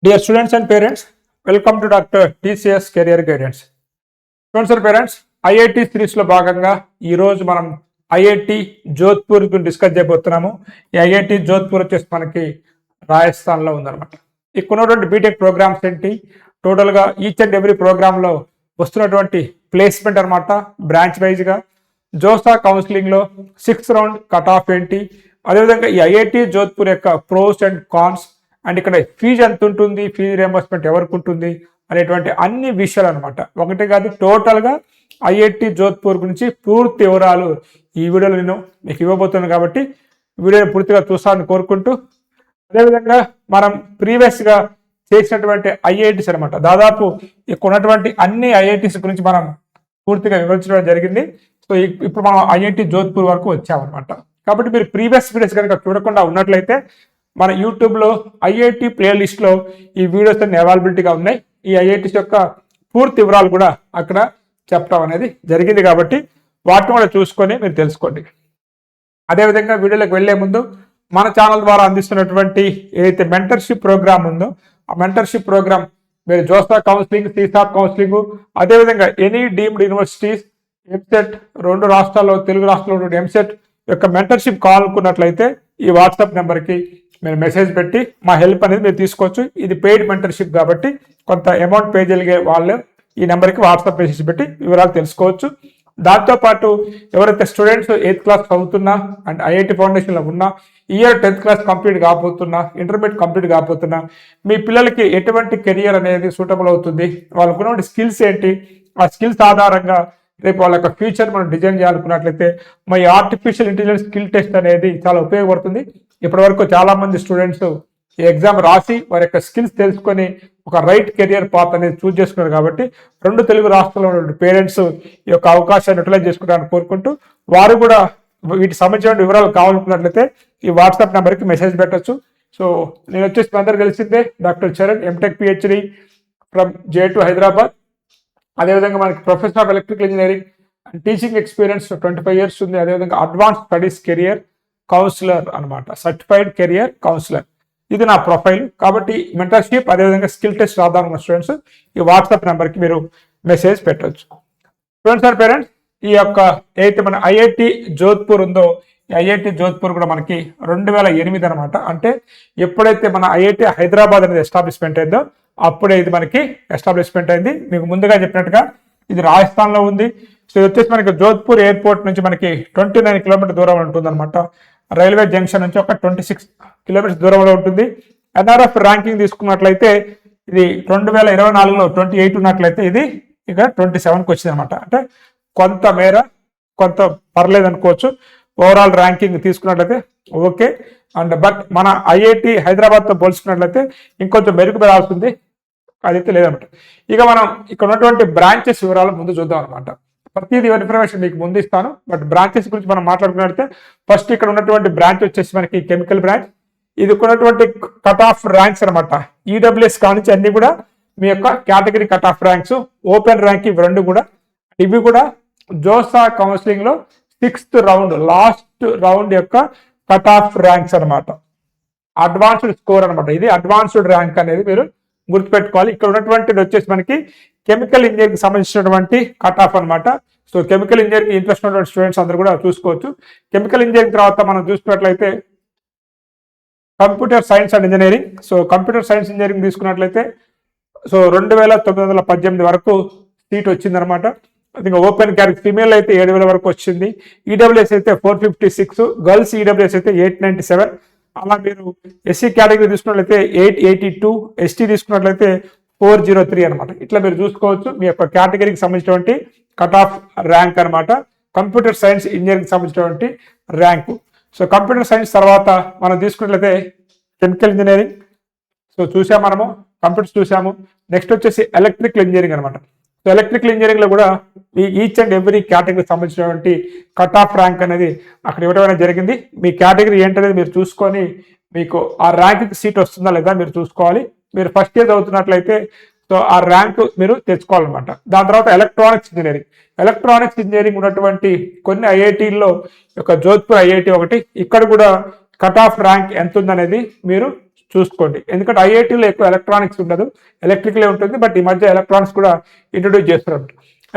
Dear students and parents, welcome to Dr. TCS Career Guidance. Students and parents, IIT సిరీస్లో భాగంగా ఈరోజు మనం IIT Jodhpur గురించి డిస్కస్ చేయబోతున్నాము. ఈ ఐఐటి జోధ్పూర్ వచ్చేసి మనకి రాజస్థాన్లో ఉందన్నమాట. ఇక్కడ ఉన్నటువంటి బీటెక్ ప్రోగ్రామ్స్ ఏంటి, టోటల్గా ఈచ్ అండ్ ఎవ్రీ ప్రోగ్రాంలో వస్తున్నటువంటి ప్లేస్మెంట్ అనమాట, బ్రాంచ్ వైజ్గా జోసా కౌన్సిలింగ్లో 6th రౌండ్ కట్ ఆఫ్ ఏంటి, అదేవిధంగా ఈ ఐఐటి జోధ్పూర్ యొక్క ప్రోస్ అండ్ కాన్స్ అండ్ ఇక్కడ ఫీజు ఎంత ఉంటుంది, ఫీజు రియంబర్స్మెంట్ ఎవరికి ఉంటుంది అనేటువంటి అన్ని విషయాలు అనమాట. ఒకటి కాదు, టోటల్గా ఐఐటి జోధ్పూర్ గురించి పూర్తి వివరాలు ఈ వీడియోలో నేను మీకు ఇవ్వబోతున్నాను. కాబట్టి వీడియోని పూర్తిగా చూస్తానని కోరుకుంటూ, అదేవిధంగా మనం ప్రీవియస్గా చేసినటువంటి ఐఐటీస్ అనమాట, దాదాపు ఇక్కడ ఉన్నటువంటి అన్ని ఐఐటీస్ గురించి మనం పూర్తిగా వివరించడం జరిగింది. సో ఇప్పుడు మనం ఐఐటి జోధ్పూర్ వరకు వచ్చామన్నమాట. కాబట్టి మీరు ప్రీవియస్ వీడియోస్ కనుక చూడకుండా ఉన్నట్లయితే మన యూట్యూబ్లో ఐఐటి ప్లేలిస్ట్లో ఈ వీడియోస్ అన్ని అవైలబిలిటీగా ఉన్నాయి. ఈ ఐఐటీస్ యొక్క పూర్తి వివరాలు కూడా అక్కడ చెప్పడం అనేది జరిగింది. కాబట్టి వాటిని కూడా చూసుకొని మీరు తెలుసుకోండి. అదేవిధంగా వీడియోలోకి వెళ్లే ముందు మన ఛానల్ ద్వారా అందిస్తున్నటువంటి ఏదైతే మెంటర్షిప్ ప్రోగ్రామ్ ఉందో ఆ మెంటర్షిప్ ప్రోగ్రామ్ మీరు జోసా కౌన్సిలింగ్, సీసాప్ కౌన్సిలింగ్, అదేవిధంగా ఎనీ డీమ్డ్ యూనివర్సిటీస్, ఎంసెట్, 2 రాష్ట్రాల్లో తెలుగు రాష్ట్రాల్లో ఎంసెట్ యొక్క మెంటర్షిప్ కావాలనుకున్నట్లయితే ఈ వాట్సాప్ నెంబర్కి మీరు మెసేజ్ పెట్టి మా హెల్ప్ అనేది మీరు తీసుకోవచ్చు. ఇది పెయిడ్ మెంటర్షిప్ కాబట్టి కొంత అమౌంట్ పే చేయగలిగే వాళ్ళు ఈ నెంబర్కి వాట్సాప్ మెసేజ్ పెట్టి వివరాలు తెలుసుకోవచ్చు. దాంతోపాటు ఎవరైతే స్టూడెంట్స్ 8th క్లాస్ చదువుతున్నా అండ్ ఐఐటి ఫౌండేషన్లో ఉన్నా, ఇయర్ 10th క్లాస్ కంప్లీట్ కాకపోతున్నా, ఇంటర్మీడియట్ కంప్లీట్ కాకపోతున్నా, మీ పిల్లలకి ఎటువంటి కెరియర్ అనేది సూటబుల్ అవుతుంది, వాళ్ళకున్నటువంటి స్కిల్స్ ఏంటి, ఆ స్కిల్స్ ఆధారంగా రేపు వాళ్ళ యొక్క ఫ్యూచర్ మనం డిజైన్ చేయాలనుకున్నట్లయితే మా ఆర్టిఫిషియల్ ఇంటెలిజెన్స్ స్కిల్ టెస్ట్ అనేది చాలా ఉపయోగపడుతుంది. ఇప్పటి వరకు చాలా మంది స్టూడెంట్స్ ఈ ఎగ్జామ్ రాసి వారి యొక్క స్కిల్స్ తెలుసుకొని ఒక రైట్ కెరియర్ పాత్ అనేది చూస్ చేసుకున్నారు. కాబట్టి 2 తెలుగు రాష్ట్రాల్లో ఉన్న పేరెంట్స్ ఈ యొక్క అవకాశాన్ని యూటిలైజ్ చేసుకుంటారని కోరుకుంటూ, వారు కూడా వీటికి సంబంధించిన వివరాలు కావాలనుకున్నట్లయితే ఈ వాట్సాప్ నెంబర్కి మెసేజ్ పెట్టచ్చు. సో నేను వచ్చేసి అందరు తెలిసిందే doctor Charan, MTech PhD from J2 Hyderabad. అదేవిధంగా మనకి professor of electrical engineering and teaching experience 25 years ఉంది. అదేవిధంగా అడ్వాన్స్ స్టడీస్ కెరియర్ కౌన్సిలర్ అనమాట, సర్టిఫైడ్ కెరియర్ కౌన్సిలర్. ఇది నా ప్రొఫైల్. కాబట్టి మెంటర్షిప్ అదేవిధంగా స్కిల్ టెస్ట్ రాదామన్న స్టూడెంట్స్ ఈ వాట్సాప్ నెంబర్కి మీరు మెసేజ్ పెట్టవచ్చు. స్టూడెంట్స్ అండ్ పేరెంట్స్, ఈ యొక్క ఏదైతే మన ఐఐటి జోధ్పూర్ ఉందో ఈ ఐఐటి జోధ్పూర్ కూడా మనకి 2008 అనమాట. అంటే ఎప్పుడైతే మన ఐఐటి హైదరాబాద్ అనేది ఎస్టాబ్లిష్మెంట్ అయిందో అప్పుడే ఇది మనకి ఎస్టాబ్లిష్మెంట్ అయింది. మీకు ముందుగా చెప్పినట్టుగా ఇది రాజస్థాన్లో ఉంది. సో ఇది వచ్చేసి మనకి జోధ్పూర్ ఎయిర్పోర్ట్ నుంచి మనకి 29 kilometers దూరంలో ఉంటుంది అనమాట. రైల్వే జంక్షన్ నుంచి ఒక 26 kilometers దూరంలో ఉంటుంది. ఎన్ఆర్ఎఫ్ ర్యాంకింగ్ తీసుకున్నట్లయితే ఇది 2024లో 28 ఉన్నట్లయితే ఇది ఇక 27కి వచ్చింది అనమాట. అంటే కొంత పర్లేదు అనుకోవచ్చు. ఓవరాల్ ర్యాంకింగ్ తీసుకున్నట్లయితే ఓకే. అండ్ బట్ మన ఐఐటి హైదరాబాద్తో పోల్చుకున్నట్లయితే ఇంకొంచెం మెరుగుపడాల్సింది అదైతే లేదన్నమాట. ఇక మనం ఇక్కడ ఉన్నటువంటి బ్రాంచెస్ వివరాలు ముందు చూద్దాం అనమాట. ప్రతిదీ ఇన్ఫర్మేషన్ మీకు ముందు ఇస్తాను. బట్ బ్రాంచెస్ గురించి మనం మాట్లాడుకున్నట్లయితే ఫస్ట్ ఇక్కడ ఉన్నటువంటి బ్రాంచ్ వచ్చేసి మనకి కెమికల్ బ్రాంచ్. ఇది ఉన్నటువంటి కట్ ఆఫ్ ర్యాంక్స్ అనమాట. ఈడబ్ల్యూఎస్ కానించి అన్ని కూడా మీ యొక్క category cut off ranks, open rank ఇవి 2 కూడా. ఇవి కూడా జోసా కౌన్సిలింగ్ లో 6th రౌండ్ లాస్ట్ రౌండ్ యొక్క కట్ ఆఫ్ ర్యాంక్స్ అనమాట. అడ్వాన్స్డ్ స్కోర్ అనమాట. ఇది అడ్వాన్స్డ్ ర్యాంక్ అనేది మీరు గుర్తుపెట్టుకోవాలి. ఇక్కడ ఉన్నటువంటిది వచ్చేసి మనకి కెమికల్ ఇంజనీరింగ్ సంబంధించినటువంటి కట్ ఆఫ్ అనమాట. సో కెమికల్ ఇంజనీరింగ్ ఇంట్రెస్ట్ ఉన్నటువంటి స్టూడెంట్స్ అందరూ కూడా చూసుకోవచ్చు. కెమికల్ ఇంజనీరింగ్ తర్వాత మనం చూసుకున్నట్లయితే computer science and engineering. So computer science engineering తీసుకున్నట్లయితే సో 2918 వరకు సీట్ వచ్చిందనమాట. అది ఓపెన్ కేటగిరీ ఫీమేల్ అయితే 7000 వరకు వచ్చింది. ఈడబ్ల్యూఎస్ అయితే 456, గర్ల్స్ ఈడబ్ల్యూఎస్ అయితే 897. అలా మీరు ఎస్సీ కేటగిరీ తీసుకున్నట్లయితే 882, ఎస్టీ తీసుకున్నట్లయితే 403 అనమాట. ఇట్లా మీరు చూసుకోవచ్చు మీ యొక్క కేటగిరీకి సంబంధించినటువంటి కట్ ఆఫ్ ర్యాంక్ అనమాట. కంప్యూటర్ సైన్స్ ఇంజనీరింగ్ సంబంధించినటువంటి ర్యాంకు. సో కంప్యూటర్ సైన్స్ తర్వాత మనం తీసుకున్నట్లయితే కెమికల్ ఇంజనీరింగ్ సో చూసాము, మనము కంప్యూటర్స్ చూసాము. నెక్స్ట్ వచ్చేసి ఎలక్ట్రికల్ ఇంజనీరింగ్ అనమాట. సో ఎలక్ట్రికల్ ఇంజనీరింగ్ లో కూడా ఈ ఈచ్ అండ్ ఎవ్రీ కేటగిరీకి సంబంధించినటువంటి కట్ ఆఫ్ ర్యాంక్ అనేది అక్కడ ఇవ్వడం జరిగింది. మీ కేటగిరీ ఏంటనేది మీరు చూసుకొని మీకు ఆ ర్యాంక్కి సీట్ వస్తుందా లేదా మీరు చూసుకోవాలి. మీరు ఫస్ట్ ఇయర్ చదువుతున్నట్లయితే సో ఆ ర్యాంక్ మీరు తెచ్చుకోవాలన్నమాట. దాని తర్వాత ఎలక్ట్రానిక్స్ ఇంజనీరింగ్ ఉన్నటువంటి కొన్ని ఐఐటీల్లో ఒక జోధ్పూర్ ఐఐటి ఒకటి. ఇక్కడ కూడా కట్ ఆఫ్ ర్యాంక్ ఎంత ఉందనేది మీరు చూసుకోండి. ఎందుకంటే ఐఐటీలో ఎక్కువ ఎలక్ట్రానిక్స్ ఉండదు, ఎలక్ట్రికలే ఉంటుంది. బట్ ఈ మధ్య ఎలక్ట్రానిక్స్ కూడా ఇంట్రొడ్యూస్ చేస్తున్నారు.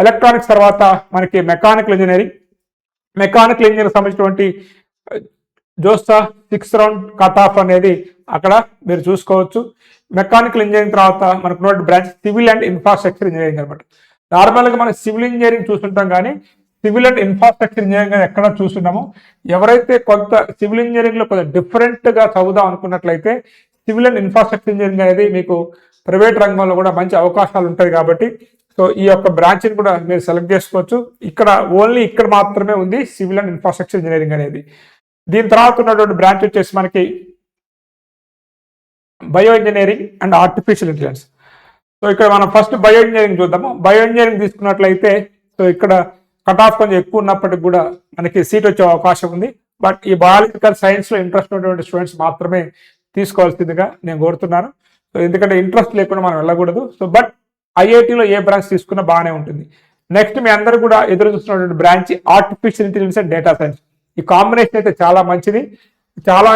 ఎలక్ట్రానిక్స్ తర్వాత మనకి మెకానికల్ ఇంజనీరింగ్ సంబంధించినటువంటి జోస్తా 6th రౌండ్ కట్ ఆఫ్ అనేది అక్కడ మీరు చూసుకోవచ్చు. మెకానికల్ ఇంజనీరింగ్ తర్వాత మనకు branch civil and infrastructure engineering అనమాట. నార్మల్గా మనం సివిల్ ఇంజనీరింగ్ చూస్తుంటాం, కానీ సివిల్ అండ్ ఇన్ఫ్రాస్ట్రక్చర్ ఇంజనీరింగ్ ఎక్కడ చూస్తున్నాము. ఎవరైతే కొంత సివిల్ ఇంజనీరింగ్ లో కొంత డిఫరెంట్ గా చదువుదాం అనుకున్నట్లయితే సివిల్ అండ్ ఇన్ఫ్రాస్ట్రక్చర్ ఇంజనీరింగ్ అనేది మీకు ప్రైవేట్ రంగంలో కూడా మంచి అవకాశాలు ఉంటాయి. కాబట్టి సో ఈ యొక్క బ్రాంచ్ని కూడా మీరు సెలెక్ట్ చేసుకోవచ్చు. ఇక్కడ మాత్రమే ఉంది సివిల్ అండ్ ఇన్ఫ్రాస్ట్రక్చర్ ఇంజనీరింగ్ అనేది. దీని తర్వాత ఉన్నటువంటి బ్రాంచ్ వచ్చేసి మనకి bio engineering and artificial intelligence. So ఇక్కడ మనం ఫస్ట్ బయో ఇంజనీరింగ్ చూద్దాము. బయో ఇంజనీరింగ్ తీసుకున్నట్లయితే సో ఇక్కడ కట్ ఆఫ్ కొంచెం ఎక్కువ ఉన్నప్పటికి కూడా మనకి సీట్ వచ్చే అవకాశం ఉంది. బట్ ఈ బయాలజికల్ సైన్స్ లో ఇంట్రెస్ట్ ఉన్నటువంటి స్టూడెంట్స్ మాత్రమే తీసుకోవాల్సిందిగా నేను కోరుతున్నాను. సో ఎందుకంటే ఇంట్రెస్ట్ లేకుండా మనం వెళ్ళకూడదు. సో బట్ ఐఐటీలో ఏ బ్రాంచ్ తీసుకున్నా బాగానే ఉంటుంది. నెక్స్ట్ మీ అందరూ కూడా ఎదురు చూస్తున్నటువంటి branch artificial intelligence and data science. ఈ కాంబినేషన్ అయితే చాలా మంచిది. చాలా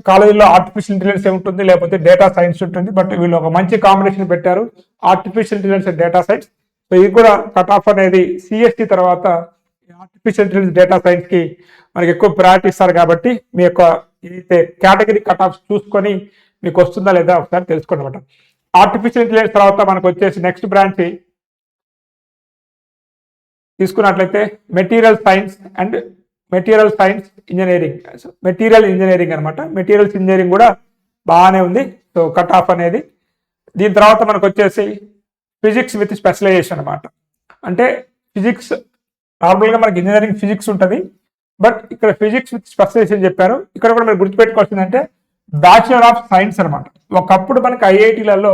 కాలేజీలో ఆర్టిఫిషియల్ ఇంటెలిజెన్స్ ఉంటుంది, లేకపోతే డేటా సైన్స్ ఉంటుంది. బట్ వీళ్ళు ఒక మంచి కాంబినేషన్ పెట్టారు, artificial intelligence and data science. So ఇది కూడా కట్ ఆఫ్ అనేది సిఎస్టీ తర్వాత ఆర్టిఫిషియల్ ఇంటెలిజెన్స్ డేటా సైన్స్ కి మనకి ఎక్కువ ప్రయారిటీ ఇస్తారు. కాబట్టి మీ యొక్క ఏదైతే కేటగిరీ కట్ ఆఫ్ చూసుకొని మీకు వస్తుందా లేదా ఒకసారి తెలుసుకోండి అనమాట. ఆర్టిఫిషియల్ ఇంటెలిజెన్స్ తర్వాత మనకు వచ్చేసి నెక్స్ట్ బ్రాంచ్ తీసుకున్నట్లయితే material science engineering, material engineering అనమాట. మెటీరియల్స్ ఇంజనీరింగ్ కూడా బాగానే ఉంది. సో కట్ ఆఫ్ అనేది. దీని తర్వాత మనకు వచ్చేసి ఫిజిక్స్ విత్ స్పెషలైజేషన్ అనమాట. అంటే ఫిజిక్స్ నార్మల్గా మనకి ఇంజనీరింగ్ ఫిజిక్స్ ఉంటుంది, బట్ ఇక్కడ ఫిజిక్స్ విత్ స్పెషలైజేషన్ చెప్పారు. ఇక్కడ కూడా మీరు గుర్తుపెట్టుకోవాల్సిందంటే బ్యాచులర్ ఆఫ్ సైన్స్ అనమాట. ఒకప్పుడు మనకి ఐఐటీలలో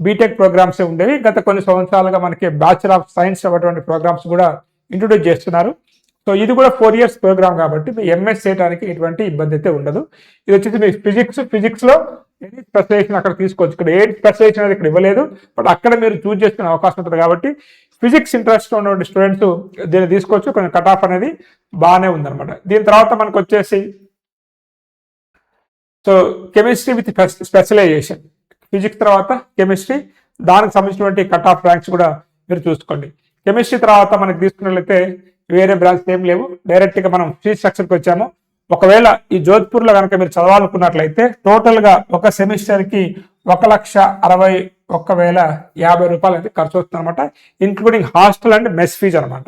బీటెక్ ప్రోగ్రామ్స్ ఉండేవి. గత కొన్ని సంవత్సరాలుగా మనకి బ్యాచులర్ ఆఫ్ సైన్స్ అటువంటి ప్రోగ్రామ్స్ కూడా ఇంట్రొడ్యూస్ చేస్తున్నారు. సో ఇది కూడా 4 years ప్రోగ్రామ్ కాబట్టి మీ ఎంఎస్ చేయడానికి ఎటువంటి ఇబ్బంది అయితే ఉండదు. ఇది వచ్చేసి మీ ఫిజిక్స్ లో ఎనీ స్పెషలైజేషన్ అక్కడ తీసుకోవచ్చు. ఇక్కడ ఏ స్పెషలైజేషన్ అనేది ఇక్కడ ఇవ్వలేదు, బట్ అక్కడ మీరు చూస్ చేసుకునే అవకాశం ఉంటుంది. కాబట్టి ఫిజిక్స్ ఇంట్రెస్ట్ ఉన్నటువంటి స్టూడెంట్స్ దీన్ని తీసుకోవచ్చు. కొంచెం కట్ ఆఫ్ అనేది బాగానే ఉందన్నమాట. దీని తర్వాత మనకు వచ్చేసి so chemistry with specialisation, physics తర్వాత కెమిస్ట్రీ, దానికి సంబంధించినటువంటి కట్ ఆఫ్ ర్యాంక్స్ కూడా మీరు చూసుకోండి. కెమిస్ట్రీ తర్వాత మనకి తీసుకున్నట్లయితే వేరే బ్రాంచ్ ఏం లేవు, డైరెక్ట్ గా మనం ఫీజ్ స్ట్రక్చర్కి వచ్చాము. ఒకవేళ ఈ జోధ్పూర్ లో కనుక మీరు చదవాలనుకున్నట్లయితే టోటల్ గా ఒక సెమిస్టర్ కి 1,61,050 రూపాయలు అయితే ఖర్చు వస్తుంది అనమాట, including hostel and mess fees అనమాట.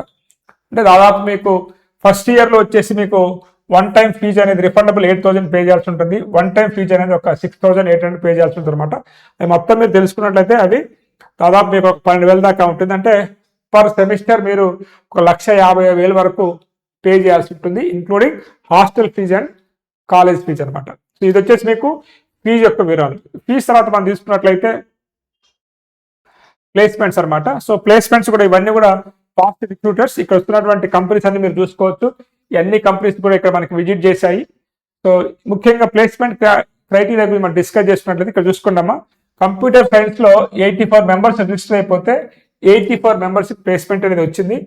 అంటే దాదాపు మీకు ఫస్ట్ ఇయర్ లో వచ్చేసి మీకు వన్ టైం ఫీజు అనేది రిఫండబుల్ 8,000 పే చేయాల్సి ఉంటుంది. వన్ టైం ఫీజు అనేది ఒక 6,800 పే చేయాల్సి ఉంటుంది అనమాట. అది మొత్తం మీరు తెలుసుకున్నట్లయితే అది దాదాపు మీకు ఒక 12,000 దాకా ఉంటుంది. అంటే పర్ సెమిస్టర్ మీరు 1,50,000 వరకు పే చేయాల్సి ఉంటుంది, including hostel fee and college fee అనమాట. సో ఇది వచ్చేసి మీకు ఫీజు యొక్క వివరాలు. ఫీజు తర్వాత మనం తీసుకున్నట్లయితే ప్లేస్మెంట్స్ అనమాట. సో ప్లేస్మెంట్స్ కూడా ఇవన్నీ కూడా ఫాస్ట్ రిక్రూటర్స్. ఇక్కడ వస్తున్నటువంటి కంపెనీస్ అన్ని మీరు చూసుకోవచ్చు. ఈ అన్ని కంపెనీస్ కూడా ఇక్కడ మనకి విజిట్ చేశాయి. సో ముఖ్యంగా ప్లేస్మెంట్ క్రైటీరియా గురించి మనం డిస్కస్ చేస్తున్నట్లయితే ఇక్కడ చూసుకున్నామా, కంప్యూటర్ సైన్స్ లో 84 మెంబర్స్ రిజిస్టర్ అయిపోతే 84 మెంబర్స్ ప్లేస్మెంట్ అనేది వచ్చింది.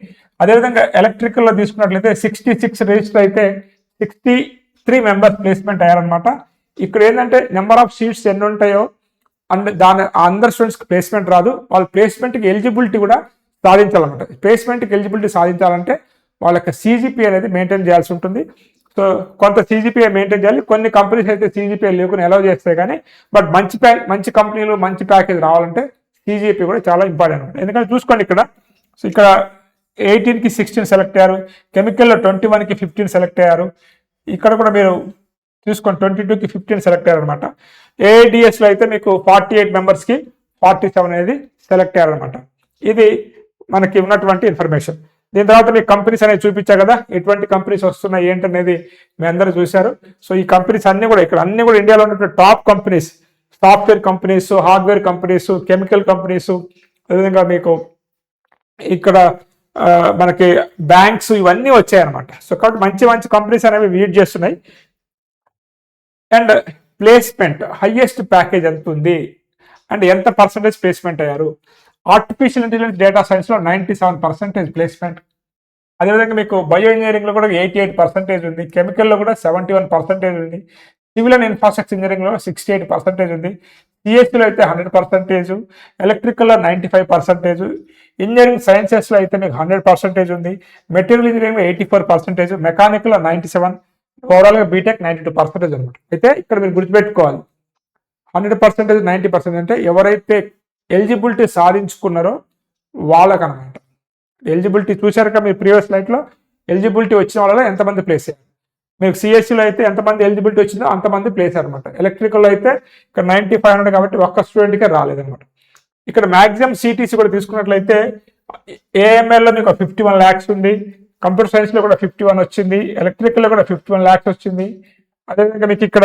అదేవిధంగా ఎలక్ట్రికల్ లో తీసుకున్నట్లయితే 66 రిజిస్టర్ అయితే 63 మెంబర్స్ ప్లేస్మెంట్ అయ్యారనమాట. ఇక్కడ ఏంటంటే నెంబర్ ఆఫ్ సీట్స్ ఎన్ని ఉంటాయో అండ్ దాని అందరు స్టూడెంట్స్కి ప్లేస్మెంట్ రాదు. వాళ్ళ ప్లేస్మెంట్కి ఎలిజిబిలిటీ కూడా సాధించాలన్నమాట. ప్లేస్మెంట్కి ఎలిజిబిలిటీ సాధించాలంటే వాళ్ళ యొక్క సిజిపి అనేది మెయింటైన్ చేయాల్సి ఉంటుంది. సో కొంత సిజిపిఐ మెయింటైన్ చేయాలి. కొన్ని కంపెనీస్ అయితే సిజిపిఐ లేకుండా అలౌ చేస్తాయి, కానీ బట్ మంచి కంపెనీలు మంచి ప్యాకేజ్ రావాలంటే సిజిపి కూడా చాలా ఇంపార్టెంట్ అనమాట. ఎందుకంటే చూసుకోండి ఇక్కడ, సో ఇక్కడ 18కి 16 సెలెక్ట్ అయ్యారు, కెమికల్లో 21కి 15 సెలెక్ట్ అయ్యారు. ఇక్కడ కూడా మీరు చూసుకోండి 22కి 15 సెలెక్ట్ అయ్యారు అనమాట. ఏఐడిఎస్లో అయితే మీకు 48 మెంబర్స్కి 47 అనేది సెలెక్ట్ అయ్యారు అనమాట. ఇది మనకి ఉన్నటువంటి ఇన్ఫర్మేషన్. దీని తర్వాత మీకు కంపెనీస్ అనేది చూపించా కదా, ఎటువంటి కంపెనీస్ వస్తున్నాయి ఏంటనేది మీ అందరూ చూశారు. సో ఈ కంపెనీస్ అన్ని కూడా ఇక్కడ అన్ని కూడా ఇండియాలో ఉన్నటువంటి top companies, software companies, hardware companies, chemical companies, అదేవిధంగా మీకు ఇక్కడ మనకి బ్యాంక్స్ ఇవన్నీ వచ్చాయన్నమాట. సో కాబట్టి మంచి మంచి కంపెనీస్ అనేవి విజిట్ చేస్తున్నాయి. అండ్ ప్లేస్మెంట్ హైయెస్ట్ ప్యాకేజ్ ఎంత ఉంది అండ్ ఎంత పర్సంటేజ్ ప్లేస్మెంట్ అయ్యారు. ఆర్టిఫిషియల్ ఇంటెలిజెన్స్ డేటా సైన్స్లో 97% ప్లేస్మెంట్. అదేవిధంగా మీకు బయో ఇంజనీరింగ్లో కూడా 88% ఉంది, కెమికల్లో కూడా 71% ఉంది, సివిల్ అండ్ ఇన్ఫ్రాస్ట్రక్చర్ ఇంజనీరింగ్లో 68% ఉంది, సిఎస్సిలో అయితే 100%, ఎలక్ట్రికల్లో 95%, ఇంజనీరింగ్ సైన్సెస్లో అయితే మీకు 100% ఉంది, మెటీరియల్ ఇంజనీరింగ్లో 84%, మెకానికల్లో 97%, ఓవరాల్గా బీటెక్ 92% అనమాట. అయితే ఇక్కడ మీరు గుర్తుపెట్టుకోవాలి, 100%, 90% అంటే ఎవరైతే ఎలిజిబిలిటీ సాధించుకున్నారో వాళ్ళకనమాట. ఎలిజిబిలిటీ చూశారు కదా మీరు ప్రీవియస్ స్లైడ్లో, ఎలిజిబిలిటీ వచ్చిన వాళ్ళలో ఎంతమంది ప్లేస్ అయ్యారు. మీకు సిఎస్సిలో అయితే ఎంతమంది ఎలిజిబిలిటీ వచ్చిందో అంతమంది ప్లేస్ అనమాట. ఎలక్ట్రికల్లో అయితే ఇక్కడ 9500 కాబట్టి ఒక్క స్టూడెంట్కే రాలేదనమాట. ఇక్కడ మ్యాక్సిమం సిటీసీ కూడా తీసుకున్నట్లయితే ఏఎంఎల్లో మీకు 51 lakhs ఉంది, కంప్యూటర్ సైన్స్లో కూడా 51 వచ్చింది, ఎలక్ట్రికల్లో కూడా 51 lakhs వచ్చింది, అదేవిధంగా మీకు ఇక్కడ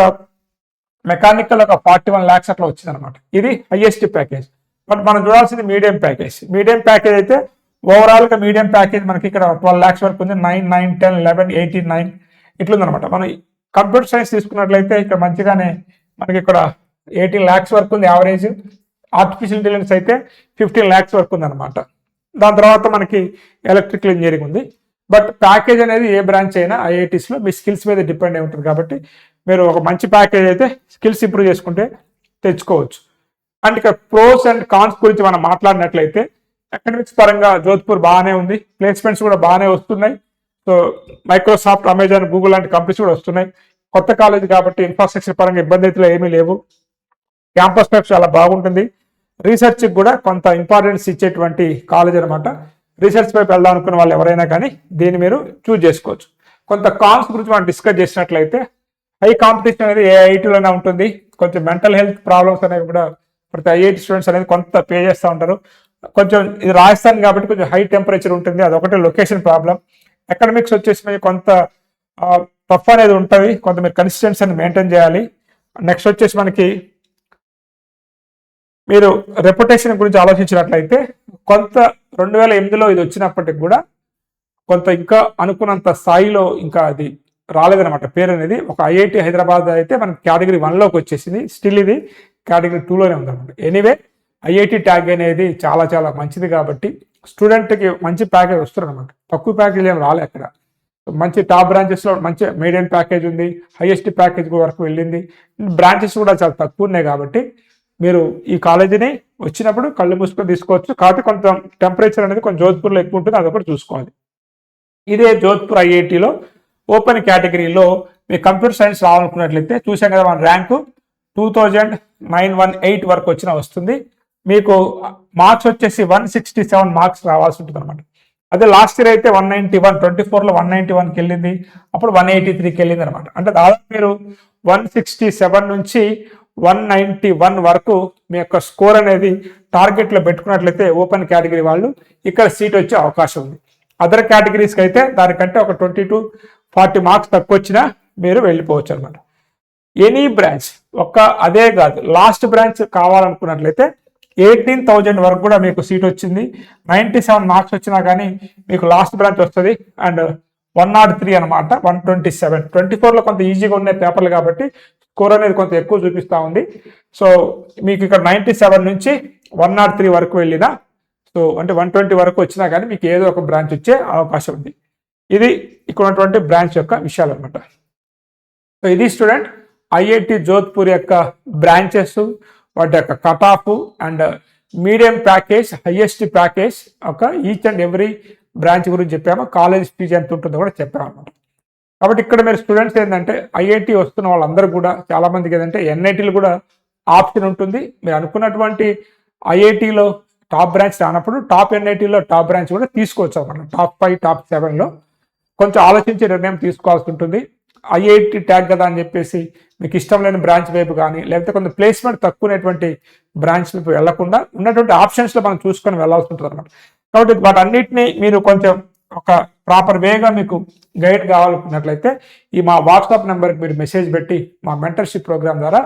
మెకానికల్ ఒక 41 lakhs అట్లా వచ్చింది అనమాట. ఇది హైయెస్ట్ ప్యాకేజ్. బట్ మనం చూడాల్సింది మీడియం ప్యాకేజ్. మీడియం ప్యాకేజ్ అయితే ఓవరాల్గా మీడియం ప్యాకేజ్ మనకి ఇక్కడ 12 lakhs వరకు ఉంది, 9, 9, 10, 11, 18, 9 ఇట్లుందనమాట. మనం కంప్యూటర్ సైన్స్ తీసుకున్నట్లయితే ఇక్కడ మంచిగానే మనకి ఇక్కడ 18 lakhs వరకు ఉంది యావరేజ్. ఆర్టిఫిషియల్ ఇంటెలిజెన్స్ అయితే 15 lakhs వరకు ఉంది అనమాట. దాని తర్వాత మనకి ఎలక్ట్రికల్ ఇంజనీరింగ్ ఉంది. బట్ ప్యాకేజ్ అనేది ఏ బ్రాంచ్ అయినా ఐఐటీస్లో మీ స్కిల్స్ మీద డిపెండ్ అయి ఉంటుంది కాబట్టి మీరు ఒక మంచి ప్యాకేజ్ అయితే స్కిల్స్ ఇంప్రూవ్ చేసుకుంటే తెచ్చుకోవచ్చు. అండ్ ఇక్కడ ప్రోస్ అండ్ కాన్స్ గురించి మనం మాట్లాడినట్లయితే అకాడమిక్స్ పరంగా జోధ్పూర్ బాగానే ఉంది, ప్లేస్మెంట్స్ కూడా బాగానే వస్తున్నాయి. సో మైక్రోసాఫ్ట్, అమెజాన్, గూగుల్ లాంటి కంపెనీస్ కూడా వస్తున్నాయి. కొత్త కాలేజ్ కాబట్టి ఇన్ఫ్రాస్ట్రక్చర్ పరంగా ఇబ్బంది అయితే ఏమీ లేవు. క్యాంపస్ లైఫ్ చాలా బాగుంటుంది. రీసెర్చ్కి కూడా కొంత ఇంపార్టెన్స్ ఇచ్చేటువంటి కాలేజ్ అనమాట. రీసెర్చ్ వైపు వెళ్దాం అనుకున్న వాళ్ళు ఎవరైనా కానీ దీన్ని మీరు చూజ్ చేసుకోవచ్చు. కొంత కాన్స్ గురించి మనం డిస్కస్ చేసినట్లయితే హై కాంపిటీషన్ అనేది ఏ ఐఐటీలోనే ఉంటుంది. కొంచెం మెంటల్ హెల్త్ ప్రాబ్లమ్స్ అనేవి కూడా ప్రతి ఐఐటీ స్టూడెంట్స్ అనేది కొంత పే చేస్తూ ఉంటారు. కొంచెం ఇది రాజస్థాన్ కాబట్టి కొంచెం హై టెంపరేచర్ ఉంటుంది, అదొకటే లొకేషన్ ప్రాబ్లం. అకాడమిక్స్ వచ్చేసి మీకు కొంత టఫ్ అనేది ఉంటుంది, కొంత మీరు కన్సిస్టెన్సీని మెయింటైన్ చేయాలి. నెక్స్ట్ వచ్చేసి మనకి మీరు రెప్యుటేషన్ గురించి ఆలోచించినట్లయితే కొంత 2008లో ఇది వచ్చినప్పటికి కూడా కొంత ఇంకా అనుకున్నంత స్థాయిలో ఇంకా అది రాలేదనమాట. పేరు అనేది ఒక ఐఐటి హైదరాబాద్ అయితే మనకి కేటగిరీ 1లోకి వచ్చేసింది, స్టిల్ ఇది కేటగిరీ 2లోనే ఉందన్నమాట. ఎనీవే ఐఐటి ట్యాగ్ అనేది చాలా చాలా మంచిది కాబట్టి స్టూడెంట్కి మంచి ప్యాకేజ్ వస్తుందన్నమాట. తక్కువ ప్యాకేజ్ ఏం రాలే అక్కడ. మంచి టాప్ బ్రాంచెస్లో మంచి మీడియం ప్యాకేజ్ ఉంది, హైయెస్ట్ ప్యాకేజ్ వరకు వెళ్ళింది. బ్రాంచెస్ కూడా చాలా తక్కువ ఉన్నాయి కాబట్టి మీరు ఈ కాలేజీని వచ్చినప్పుడు కళ్ళు మూసుకొని తీసుకోవచ్చు. కాబట్టి కొంత టెంపరేచర్ అనేది కొంచెం జోధ్పూర్లో ఎక్కువ ఉంటుంది, అదొకటి చూసుకోవాలి. ఇదే జోధ్పూర్ ఐఐటిలో ఓపెన్ కేటగిరీలో మీ కంప్యూటర్ సైన్స్ రావాలనుకున్నట్లయితే చూసాం కదా మన ర్యాంకు 2918 వరకు వచ్చినా వస్తుంది. మీకు మార్క్స్ వచ్చేసి 167 మార్క్స్ రావాల్సి ఉంటుంది అనమాట. అదే లాస్ట్ ఇయర్ అయితే 191, 24లో 191కి వెళ్ళింది, అప్పుడు 183కి వెళ్ళింది అనమాట. అంటే దాదాపు మీరు 167 నుంచి 191 వరకు మీ యొక్క స్కోర్ అనేది టార్గెట్లో పెట్టుకున్నట్లయితే ఓపెన్ కేటగిరీ వాళ్ళు ఇక్కడ సీట్ వచ్చే అవకాశం ఉంది. అదర్ కేటగిరీస్కి అయితే దానికంటే ఒక 20 to 40 మార్క్స్ తక్కువ వచ్చినా మీరు వెళ్ళిపోవచ్చు అనమాట. ఎనీ బ్రాంచ్ అదే కాదు, లాస్ట్ బ్రాంచ్ కావాలనుకున్నట్లయితే 18,000 వరకు కూడా మీకు సీట్ వచ్చింది. 97 మార్క్స్ వచ్చినా కానీ మీకు లాస్ట్ బ్రాంచ్ వస్తుంది. అండ్ 103 అనమాట, 127. 24లో కొంత ఈజీగా ఉండే పేపర్లు కాబట్టి స్కోర్ అనేది కొంత ఎక్కువ చూపిస్తూ ఉంది. సో మీకు ఇక్కడ 97 నుంచి 103 వరకు వెళ్ళినా, సో అంటే 120 వరకు వచ్చినా కానీ మీకు ఏదో ఒక బ్రాంచ్ వచ్చే అవకాశం ఉంది. ఇది ఇక్కడ ఉన్నటువంటి బ్రాంచ్ యొక్క విషయాలు అనమాట. సో ఇది స్టూడెంట్ ఐఐటి జోధ్పూర్ యొక్క బ్రాంచెస్, వాటి యొక్క cut off and medium package, highest package ఒక ఈచ్ అండ్ ఎవ్రీ బ్రాంచ్ గురించి చెప్పాము. కాలేజ్ ఫీజు ఎంత ఉంటుందో కూడా చెప్పాము అనమాట. కాబట్టి ఇక్కడ మీరు స్టూడెంట్స్ ఏంటంటే ఐఐటి వస్తున్న వాళ్ళందరూ కూడా చాలామందికి ఏంటంటే ఎన్ఐటీలు కూడా ఆప్షన్ ఉంటుంది. మీరు అనుకున్నటువంటి ఐఐటిలో టాప్ బ్రాంచ్ రానప్పుడు టాప్ ఎన్ఐటీలో టాప్ బ్రాంచ్ కూడా తీసుకోవచ్చు అనమాట. టాప్ 5, టాప్ 7లో కొంచెం ఆలోచించి నిర్ణయం తీసుకోవాల్సి ఉంటుంది. ఐఐటి ట్యాగ్ కదా అని చెప్పేసి మీకు ఇష్టం లేని బ్రాంచ్ వైపు కానీ లేకపోతే కొంత ప్లేస్మెంట్ తక్కువనేటువంటి బ్రాంచ్ వైపు వెళ్లకుండా ఉన్నటువంటి ఆప్షన్స్లో మనం చూసుకొని వెళ్ళాల్సి ఉంటుంది అనమాట. కాబట్టి వాటన్నిటిని మీరు కొంచెం ఒక ప్రాపర్ వేగా మీకు గైడ్ కావాలనుకున్నట్లయితే ఈ మా వాట్సాప్ నెంబర్కి మీరు మెసేజ్ పెట్టి మా మెంటర్షిప్ ప్రోగ్రామ్ ద్వారా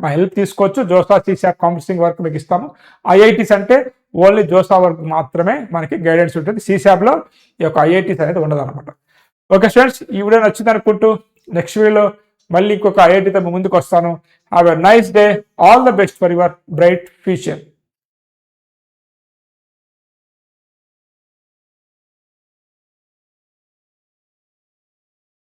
మా హెల్ప్ తీసుకోవచ్చు. జోసా సీసాప్ కౌన్సిలింగ్ వరకు మీకు ఇస్తాము. ఐఐటీస్ అంటే ఓన్లీ జోసా వరకు మాత్రమే మనకి గైడెన్స్ ఉంటుంది. సీసాప్లో ఈ యొక్క ఐఐటీస్ అనేది ఉండదు అనమాట. ఓకే స్టూడెంట్స్, ఈ వీడియో నచ్చింది అనుకుంటూ నెక్స్ట్ వీడియోలో మళ్ళీ ఇంకొక ఐఐటీతో ముందుకు వస్తాను. Have a nice day. All the best for your bright future.